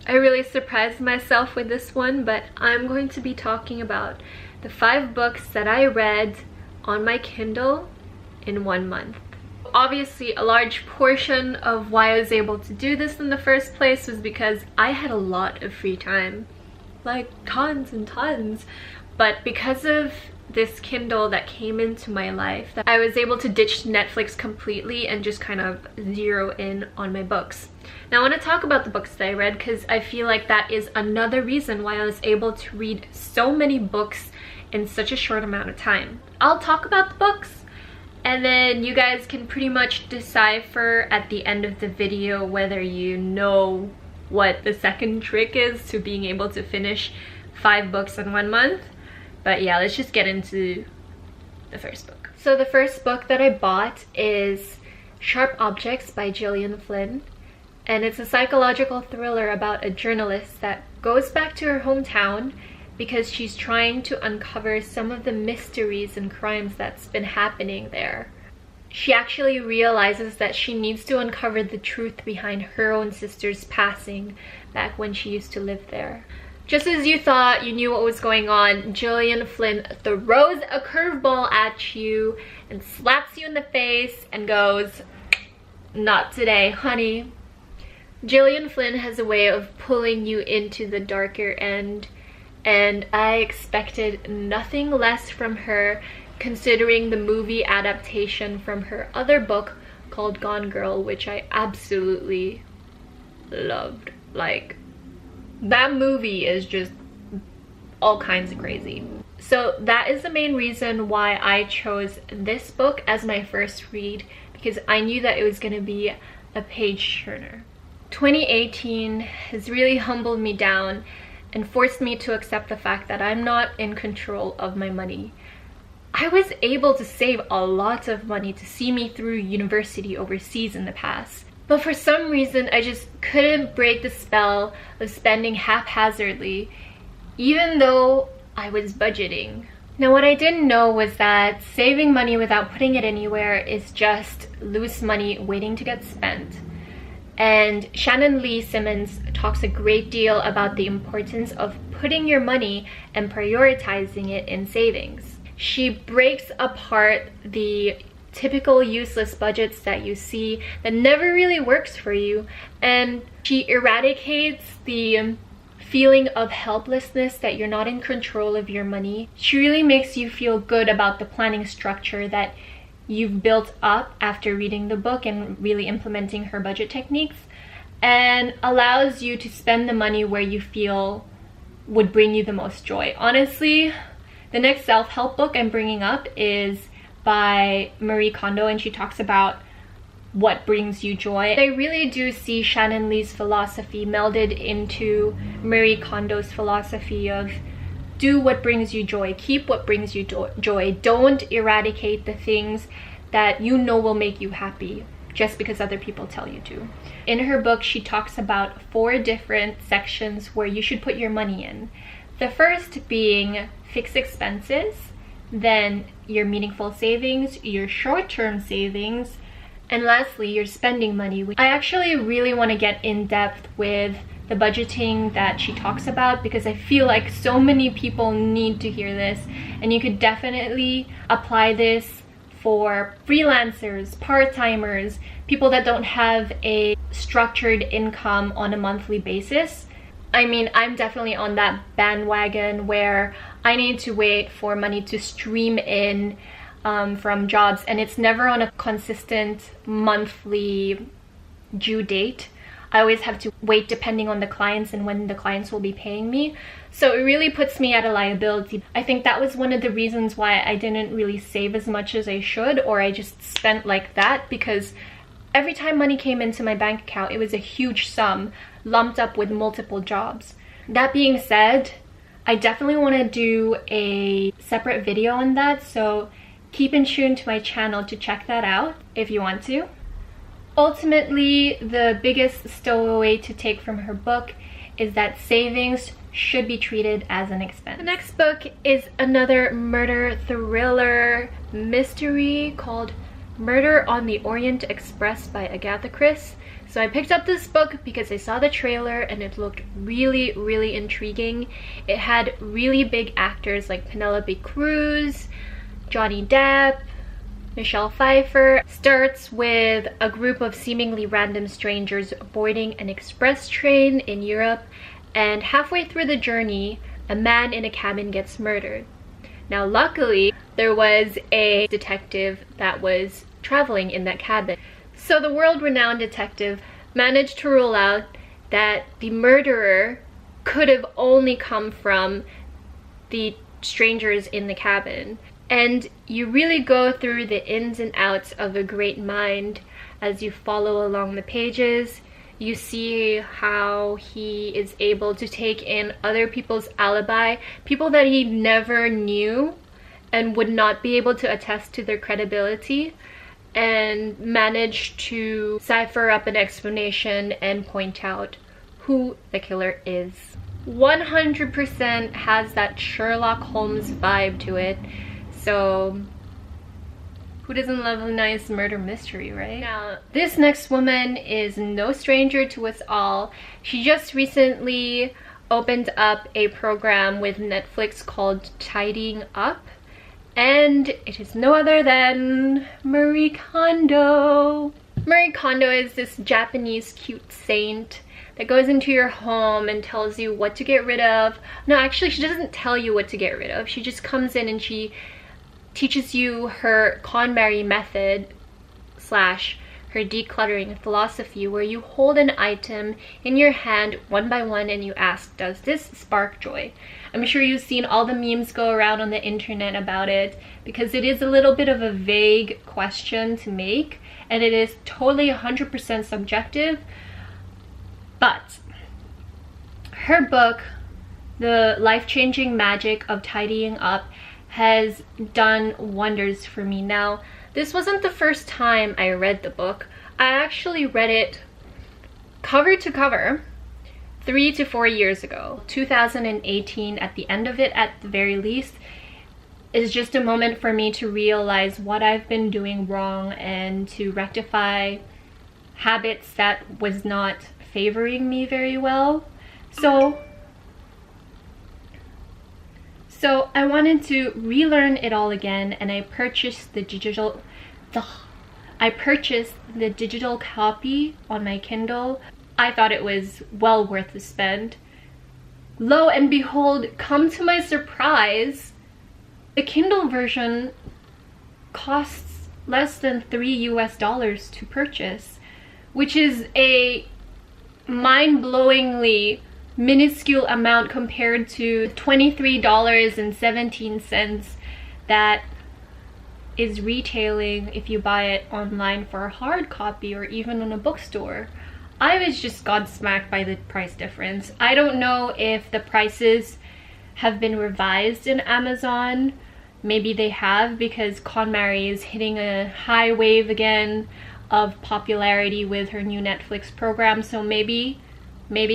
I really surprised myself with this one, but I'm going to be talking about the 5 books that I read on my Kindle in 1 month. Obviously, a large portion of why I was able to do this in the first place was because I had a lot of free time, like tons and tons. But because of this Kindle that came into my life, that I was able to ditch Netflix completely and just kind of zero in on my books. Now I want to talk about the books that I read because I feel like that is another reason why I was able to read so many books in such a short amount of time. I'll talk about the books and then you guys can pretty much decipher at the end of the video whether you know what the second trick is to being able to finish 5 books in 1 month. But yeah, let's just get into the first book. So the first book that I bought is Sharp Objects by Gillian Flynn. And it's a psychological thriller about a journalist that goes back to her hometown because she's trying to uncover some of the mysteries and crimes that's been happening there. She actually realizes that she needs to uncover the truth behind her own sister's passing back when she used to live there. Just as you thought you knew what was going on, Gillian Flynn throws a curveball at you and slaps you in the face and goes, "Not today, honey." Gillian Flynn has a way of pulling you into the darker end, and I expected nothing less from her considering the movie adaptation from her other book called Gone Girl, which I absolutely loved. Like, that movie is just all kinds of crazy. So that is the main reason why I chose this book as my first read, because I knew that it was going to be a page turner. 2018 has really humbled me down and forced me to accept the fact that I'm not in control of my money. I was able to save a lot of money to see me through university overseas in the past. But for some reason, I just couldn't break the spell of spending haphazardly, even though I was budgeting. Now, what I didn't know was that saving money without putting it anywhere is just loose money waiting to get spent. And Shannon Simmons talks a great deal about the importance of putting your money and prioritizing it in savings. She breaks apart the typical useless budgets that you see that never really works for you, and she eradicates the feeling of helplessness that you're not in control of your money. She really makes you feel good about the planning structure that you've built up after reading the book and really implementing her budget techniques, and allows you to spend the money where you feel would bring you the most joy. Honestly, the next self-help book I'm bringing up is by Marie Kondo, and she talks about what brings you joy. I really do see Shannon Lee's philosophy melded into Marie Kondo's philosophy of do what brings you joy, keep what brings you joy. Don't eradicate the things that you know will make you happy just because other people tell you to. In her book, she talks about 4 different sections where you should put your money in. The first being fixed expenses, then your meaningful savings, your short-term savings, and lastly, your spending money. I actually really want to get in depth with the budgeting that she talks about because I feel like so many people need to hear this, and you could definitely apply this for freelancers, part-timers, people that don't have a structured income on a monthly basis. I mean, I'm definitely on that bandwagon where I need to wait for money to stream in from jobs, and it's never on a consistent monthly due date. I always have to wait depending on the clients and when the clients will be paying me. So it really puts me at a liability. I think that was one of the reasons why I didn't really save as much as I should, or I just spent like that, because every time money came into my bank account, it was a huge sum lumped up with multiple jobs. That being said, I definitely want to do a separate video on that, so keep in tune to my channel to check that out if you want to. Ultimately, the biggest stowaway to take from her book is that savings should be treated as an expense. The next book is another murder thriller mystery called Murder on the Orient Express by Agatha Christie. So I picked up this book because I saw the trailer and it looked really, really intriguing. It had really big actors like Penelope Cruz, Johnny Depp, Michelle Pfeiffer. Starts with a group of seemingly random strangers boarding an express train in Europe, and halfway through the journey, a man in a cabin gets murdered. Now luckily, there was a detective that was traveling in that cabin. So the world-renowned detective managed to rule out that the murderer could have only come from the strangers in the cabin. And you really go through the ins and outs of a great mind as you follow along the pages. You see how he is able to take in other people's alibi, people that he never knew and would not be able to attest to their credibility, and manage to cipher up an explanation and point out who the killer is. 100% has that Sherlock Holmes vibe to it. So who doesn't love a nice murder mystery, right? Now, this next woman is no stranger to us all. She just recently opened up a program with Netflix called Tidying Up, and it is no other than Marie Kondo. Marie Kondo is this Japanese cute saint that goes into your home and tells you what to get rid of. No, actually, she doesn't tell you what to get rid of. She just comes in and she teaches you her Konmari Method / her decluttering philosophy, where you hold an item in your hand one by one and you ask, does this spark joy? I'm sure you've seen all the memes go around on the internet about it, because it is a little bit of a vague question to make and it is totally 100% subjective. But her book, The Life-Changing Magic of Tidying Up, has done wonders for me. Now, this wasn't the first time I read the book. I actually read it cover to cover 3 to 4 years ago. 2018, at the end of it at the very least, is just a moment for me to realize what I've been doing wrong and to rectify habits that was not favoring me very well. So I wanted to relearn it all again, and I purchased the digital copy on my Kindle. I thought it was well worth the spend. Lo and behold, come to my surprise, the Kindle version costs less than $3 to purchase, which is a mind-blowingly minuscule amount compared to $23.17 that is retailing if you buy it online for a hard copy or even in a bookstore. I was just gobsmacked by the price difference. I don't know if the prices have been revised in Amazon. Maybe they have, because Konmari is hitting a high wave again of popularity with her new Netflix program, so maybe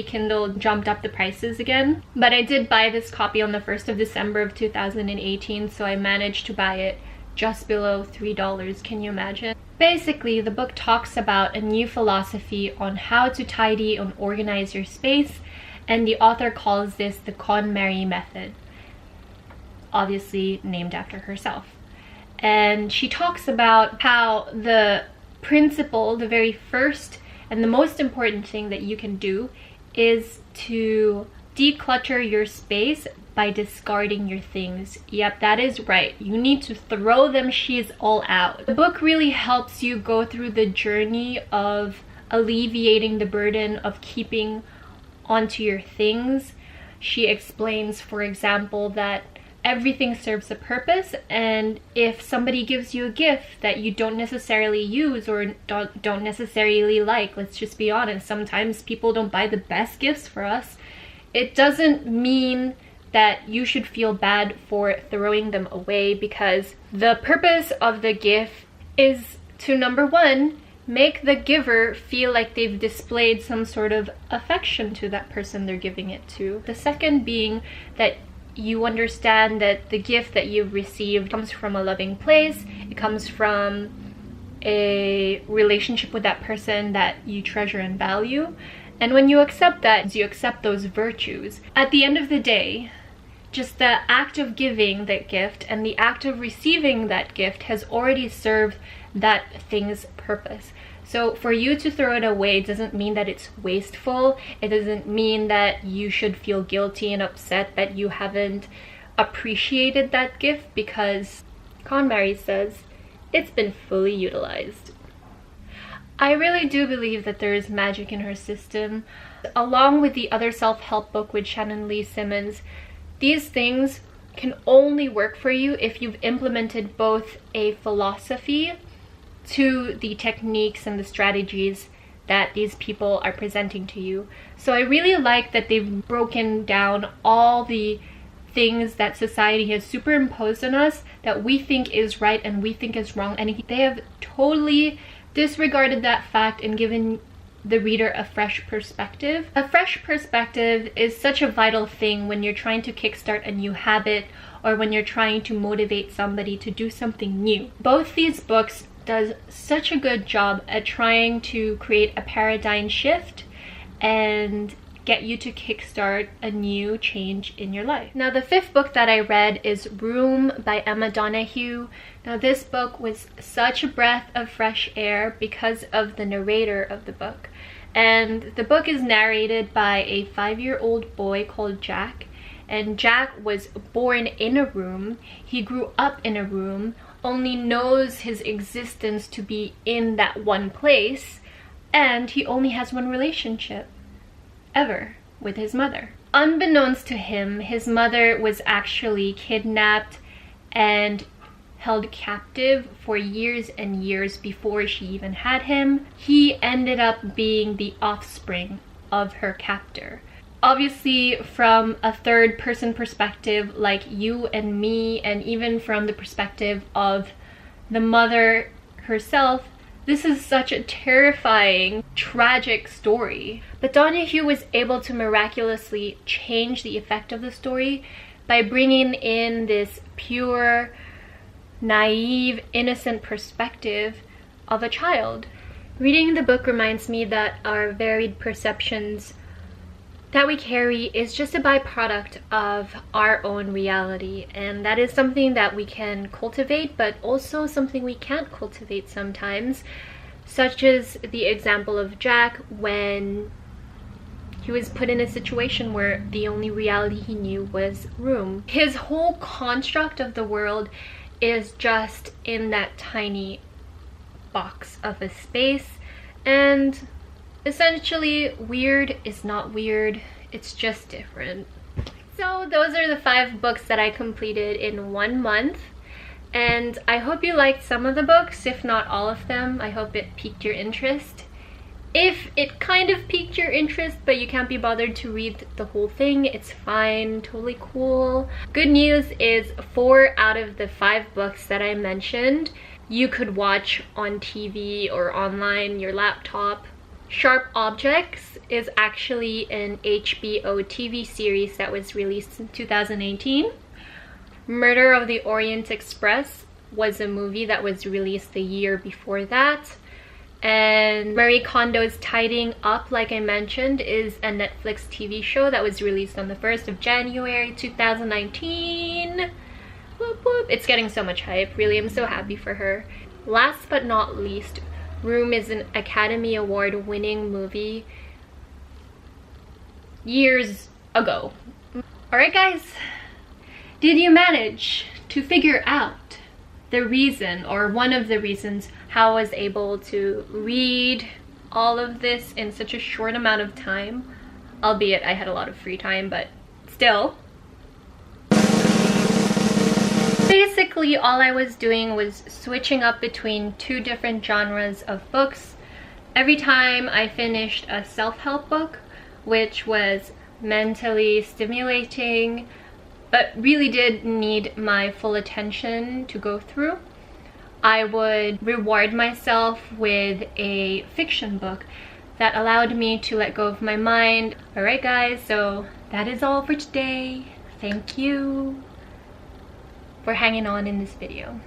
Kindle jumped up the prices again. But I did buy this copy on the 1st of December of 2018, so I managed to buy it just below $3. Can you imagine? Basically, the book talks about a new philosophy on how to tidy and organize your space, and the author calls this the Konmari Method, obviously named after herself. And she talks about how the principle, the very first and the most important thing that you can do, is to declutter your space by discarding your things. Yep, that is right. You need to throw them she's all out. The book really helps you go through the journey of alleviating the burden of keeping onto your things. She explains, for example, that everything serves a purpose, and if somebody gives you a gift that you don't necessarily use or don't necessarily like, let's just be honest, sometimes people don't buy the best gifts for us, it doesn't mean that you should feel bad for throwing them away, because the purpose of the gift is to, number one, make the giver feel like they've displayed some sort of affection to that person they're giving it to. The second being that you understand that the gift that you've received comes from a loving place. It comes from a relationship with that person that you treasure and value. And when you accept that, you accept those virtues. At the end of the day, just the act of giving that gift and the act of receiving that gift has already served that thing's purpose. So for you to throw it away doesn't mean that it's wasteful. It doesn't mean that you should feel guilty and upset that you haven't appreciated that gift, because Konmari says it's been fully utilized. I really do believe that there is magic in her system. Along with the other self-help book with Shannon Simmons, these things can only work for you if you've implemented both a philosophy to the techniques and the strategies that these people are presenting to you. So I really like that they've broken down all the things that society has superimposed on us that we think is right and we think is wrong, and they have totally disregarded that fact and given the reader a fresh perspective. A fresh perspective is such a vital thing when you're trying to kickstart a new habit or when you're trying to motivate somebody to do something new. Both these books does such a good job at trying to create a paradigm shift and get you to kickstart a new change in your life. Now, the fifth book that I read is Room by Donoghue. Now, this book was such a breath of fresh air because of the narrator of the book. And the book is narrated by a 5-year-old boy called Jack. And Jack was born in a room. He grew up in a room, only knows his existence to be in that one place, and he only has one relationship ever with his mother. Unbeknownst to him, his mother was actually kidnapped and held captive for years and years before she even had him. He ended up being the offspring of her captor. Obviously, from a third person perspective like you and me, and even from the perspective of the mother herself, this is such a terrifying, tragic story. But Donoghue was able to miraculously change the effect of the story by bringing in this pure, naive, innocent perspective of a child. Reading the book reminds me that our varied perceptions that we carry is just a byproduct of our own reality, and that is something that we can cultivate, but also something we can't cultivate sometimes, such as the example of Jack when he was put in a situation where the only reality he knew was room. His whole construct of the world is just in that tiny box of a space, and essentially, weird is not weird, it's just different. So those are the 5 books that I completed in 1 month, and I hope you liked some of the books, if not all of them. I hope it piqued your interest. If it kind of piqued your interest but you can't be bothered to read the whole thing, it's fine, totally cool. Good news is 4 out of the 5 books that I mentioned you could watch on TV or online, your laptop. Sharp Objects is actually an HBO TV series that was released in 2018. Murder of the Orient Express was a movie that was released the year before that. And Marie Kondo's Tidying Up, like I mentioned, is a Netflix TV show that was released on the 1st of January 2019. Whoop, whoop. It's getting so much hype, really. I'm so happy for her. Last but not least, Room is an Academy Award winning movie years ago. Alright guys, did you manage to figure out the reason, or one of the reasons, how I was able to read all of this in such a short amount of time? Albeit I had a lot of free time, but still. Basically, all I was doing was switching up between 2 different genres of books. Every time I finished a self-help book, which was mentally stimulating, but really did need my full attention to go through, I would reward myself with a fiction book that allowed me to let go of my mind. Alright guys, so that is all for today. Thank you for hanging on in this video.